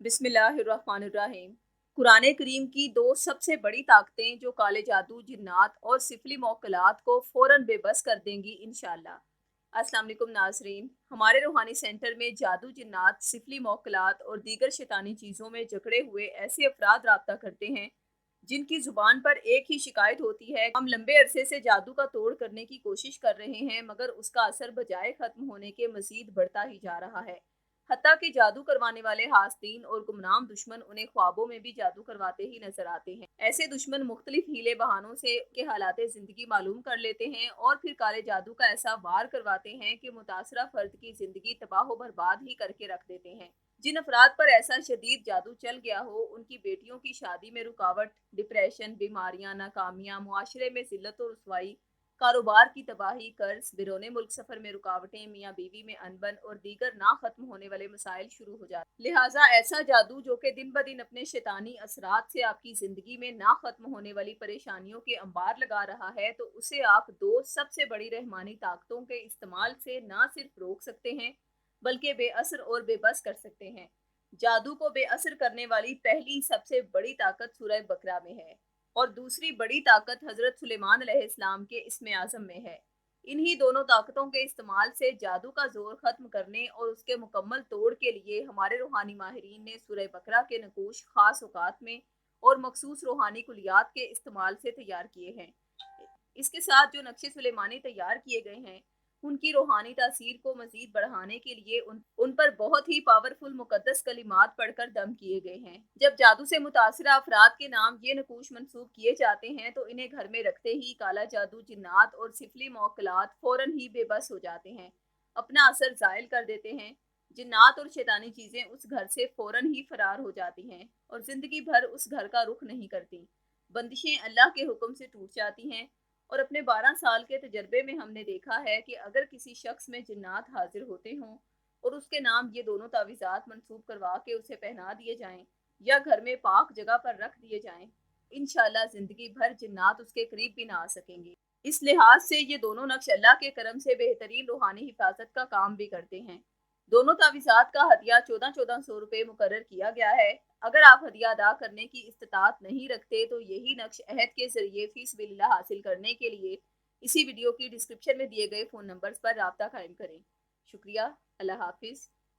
बिस्मिल्लाहिर्रहमानिर्रहीम। कुरान करीम की दो सबसे बड़ी ताकतें जो काले जादू, जिन्नात और सिफली मौकलात को फ़ौरन बेबस कर देंगी इंशाअल्लाह। अस्सलाम वालेकुम नाज़रीन, हमारे रूहानी सेंटर में जादू, जिन्नात, सिफली मौकलात और दीगर शैतानी चीज़ों में जकड़े हुए ऐसे अफराद राब्ता करते हैं जिनकी ज़ुबान पर एक ही शिकायत होती है। हम लंबे अरसे से जादू का तोड़ करने की कोशिश कर रहे हैं, मगर उसका असर बजाय ख़त्म होने के मज़ीद बढ़ता ही जा रहा है। हत्ता कि जादू करवाने वाले हासदीन और गुमनाम दुश्मन उन्हें ख्वाबों में भी जादू करवाते ही नजर आते हैं। ऐसे दुश्मन मुख्तलिफ हीले बहानों से के हालात जिंदगी मालूम कर लेते हैं और फिर काले जादू का ऐसा वार करवाते हैं कि मुतासरा फर्द की जिंदगी तबाह बर्बाद ही करके रख देते हैं। जिन अफराद पर ऐसा शदीद जादू चल गया हो, उनकी बेटियों की शादी में रुकावट, डिप्रेशन, बीमारियां, नाकामियां, मुआशरे में जिल्लत और रुसवाई, कारोबार की तबाही, कर्ज, बिरोने मुल्क सफर में रुकावटें, मियाँ बीवी में अनबन और दीगर ना खत्म होने वाले मसाइल शुरू हो जाते। लिहाजा ऐसा जादू जो कि दिन ब दिन अपने शैतानी असरात से आपकी जिंदगी में ना खत्म होने वाली परेशानियों के अंबार लगा रहा है, तो उसे आप दो सबसे बड़ी रहमानी ताकतों के इस्तेमाल से ना सिर्फ रोक सकते हैं बल्कि बेअसर और बेबस कर सकते हैं। जादू को बेअसर करने वाली पहली सबसे बड़ी ताकत सूरह बकरा में है और दूसरी बड़ी ताकत हजरत सुलेमान अलैहिस्सलाम के इस्म आज़म में है। इन्हीं दोनों ताकतों के इस्तेमाल से जादू का जोर खत्म करने और उसके मुकम्मल तोड़ के लिए हमारे रूहानी माहिरीन ने सूरह बकरा के नकूश खास औकात में और मखसूस रूहानी कुलियात के इस्तेमाल से तैयार किए हैं। इसके साथ जो नक्शे सुलेमानी तैयार किए गए हैं, उनकी रूहानी तासीर को मजीद बढ़ाने के लिए उन पर बहुत ही पावरफुल मुकद्दस कलिमात पढ़कर दम किए गए हैं। जब जादू से मुतासरा अफराद के नाम ये नकूश मंसूब किए जाते हैं, तो इन्हें घर में रखते ही काला जादू, जिन्नात और सिफली मौकलात फौरन ही बेबस हो जाते हैं, अपना असर जायल कर देते हैं। जिन्नात और शैतानी चीज़ें उस घर से फौरन ही फरार हो जाती हैं और ज़िंदगी भर उस घर का रुख नहीं करती। बंदिशें अल्लाह के हुक्म से टूट जाती हैं और अपने 12 साल के तजर्बे में हमने देखा है कि अगर किसी शख्स में जिन्नात हाजिर होते हों और उसके नाम ये दोनों तावीज़ात मंसूब करवा के उसे पहना दिए जाएं या घर में पाक जगह पर रख दिए जाएं, इंशाल्लाह ज़िंदगी भर जिन्नात उसके करीब भी ना आ सकेंगे। इस लिहाज से ये दोनों नक्श अल्लाह के करम से बेहतरीन रूहानी हिफाजत का काम भी करते हैं। दोनों तावीज़ात का हदिया 1400 रुपये मुकर्रर किया गया है। अगर आप हदिया अदा करने की इस्तात नहीं रखते, तो यही नक्श अहद के जरिए फी सबिलिल्लाह हासिल करने के लिए इसी वीडियो की डिस्क्रिप्शन में दिए गए फ़ोन नंबर्स पर राब्ता कायम करें। शुक्रिया। अल्लाह हाफिज़।